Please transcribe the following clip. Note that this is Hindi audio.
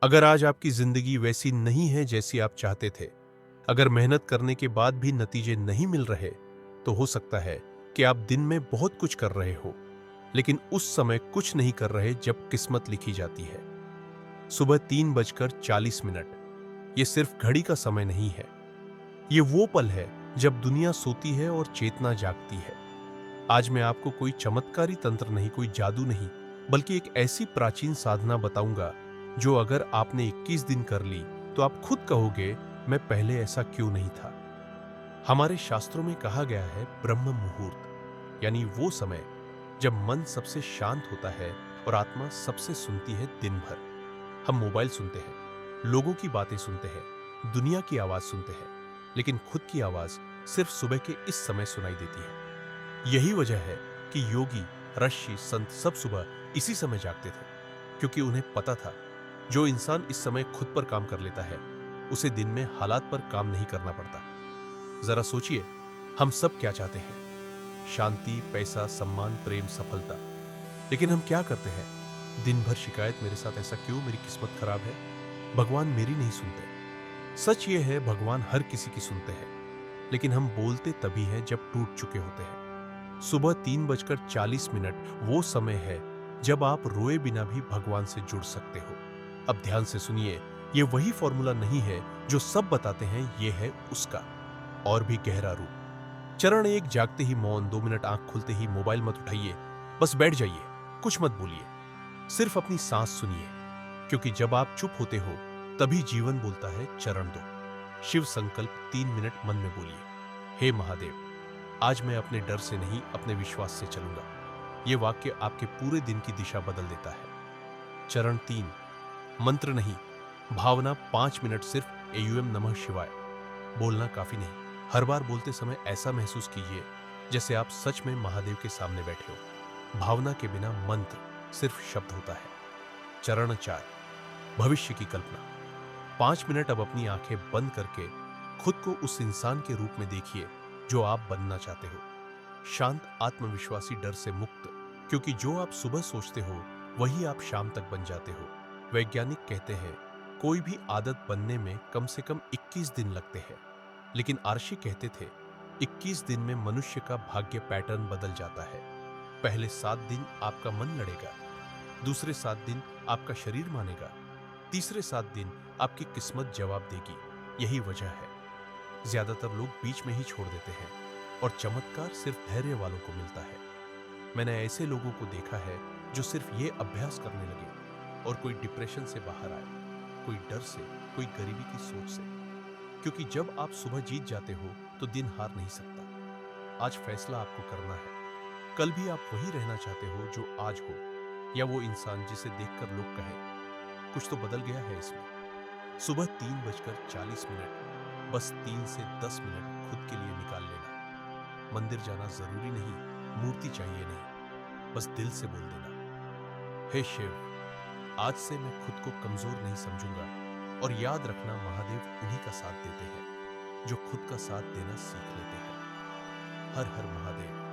अगर आज आपकी जिंदगी वैसी नहीं है जैसी आप चाहते थे, अगर मेहनत करने के बाद भी नतीजे नहीं मिल रहे, तो हो सकता है कि आप दिन में बहुत कुछ कर रहे हो, लेकिन उस समय कुछ नहीं कर रहे जब किस्मत लिखी जाती है। सुबह 3:40 ये सिर्फ घड़ी का समय नहीं है। ये वो पल है जब दुनिया सोती है और चेतना जागती है। आज मैं आपको कोई चमत्कारी तंत्र नहीं, कोई जादू नहीं, बल्कि एक ऐसी प्राचीन साधना बताऊंगा जो अगर आपने 21 दिन कर ली तो आप खुद कहोगे, मैं पहले ऐसा क्यों नहीं था। हमारे शास्त्रों में कहा गया है ब्रह्म मुहूर्त, यानी वो समय जब मन सबसे शांत होता है और आत्मा सबसे सुनती है। दिन भर हम मोबाइल सुनते हैं, लोगों की बातें सुनते हैं, दुनिया की आवाज सुनते हैं, लेकिन खुद की आवाज सिर्फ सुबह के इस समय सुनाई देती है। यही वजह है कि योगी, ऋषि, संत सब सुबह इसी समय जागते थे, क्योंकि उन्हें पता था जो इंसान इस समय खुद पर काम कर लेता है, उसे दिन में हालात पर काम नहीं करना पड़ता। जरा सोचिए, हम सब क्या चाहते हैं? शांति, पैसा, सम्मान, प्रेम, सफलता। लेकिन हम क्या करते हैं? दिन भर शिकायत, मेरे साथ ऐसा क्यों, मेरी किस्मत खराब है, भगवान मेरी नहीं सुनते। सच ये है, भगवान हर किसी की सुनते हैं, लेकिन हम बोलते तभी हैं जब टूट चुके होते हैं। सुबह 3:40 वो समय है जब आप रोए बिना भी भगवान से जुड़ सकते हो। अब ध्यान से सुनिए, ये वही फॉर्मूला नहीं है जो सब बताते हैं, ये है उसका और भी गहरा रूप। चरण 1, जागते ही मौन। 2 मिनट आंख खुलते ही मोबाइल मत उठाइए, बस बैठ जाइए, कुछ मत बोलिए, सिर्फ अपनी सांस सुनिए, क्योंकि जब आप चुप होते हो तभी जीवन बोलता है। चरण 2, शिव संकल्प। 3 मिनट मन में बोलिए, हे महादेव, आज मैं अपने डर से नहीं, अपने विश्वास से चलूंगा। यह वाक्य आपके पूरे दिन की दिशा बदल देता है। चरण 3, मंत्र नहीं, भावना। 5 मिनट सिर्फ एयूएम नमः शिवाय बोलना काफी नहीं। हर बार बोलते समय ऐसा महसूस कीजिए जैसे आप सच में महादेव के सामने बैठे हो। भावना के बिना मंत्र, सिर्फ शब्द होता है। चरण 4, भविष्य की कल्पना। 5 मिनट अब अपनी आंखें बंद करके खुद को उस इंसान के रूप में देखिए जो आप बनना चाहते हो। शांत, आत्मविश्वासी, डर से मुक्त, क्योंकि जो आप सुबह सोचते हो वही आप शाम तक बन जाते हो। वैज्ञानिक कहते हैं कोई भी आदत बनने में कम से कम 21 दिन लगते हैं, लेकिन आर्षि कहते थे 21 दिन में मनुष्य का भाग्य पैटर्न बदल जाता है। पहले 7 दिन आपका मन लड़ेगा, दूसरे 7 दिन आपका शरीर मानेगा, तीसरे 7 दिन आपकी किस्मत जवाब देगी। यही वजह है ज्यादातर लोग बीच में ही छोड़ देते हैं और चमत्कार सिर्फ धैर्य वालों को मिलता है। मैंने ऐसे लोगों को देखा है जो सिर्फ ये अभ्यास करने लगे और कोई डिप्रेशन से बाहर आए, कोई डर से, कोई गरीबी की सोच से। क्योंकि जब आप सुबह जीत जाते हो तो दिन हार नहीं सकता। आज फैसला आपको करना है, कल भी आप वही रहना चाहते हो जो आज हो, या वो इंसान जिसे देखकर लोग कहें कुछ तो बदल गया है इसमें। सुबह 3:40 बस 3 से 10 मिनट खुद के लिए निकाल लेना। मंदिर जाना जरूरी नहीं, मूर्ति चाहिए नहीं, बस दिल से बोल देना, हे शिव, आज से मैं खुद को कमजोर नहीं समझूंगा। और याद रखना, महादेव उन्हीं का साथ देते हैं जो खुद का साथ देना सीख लेते हैं। हर हर महादेव।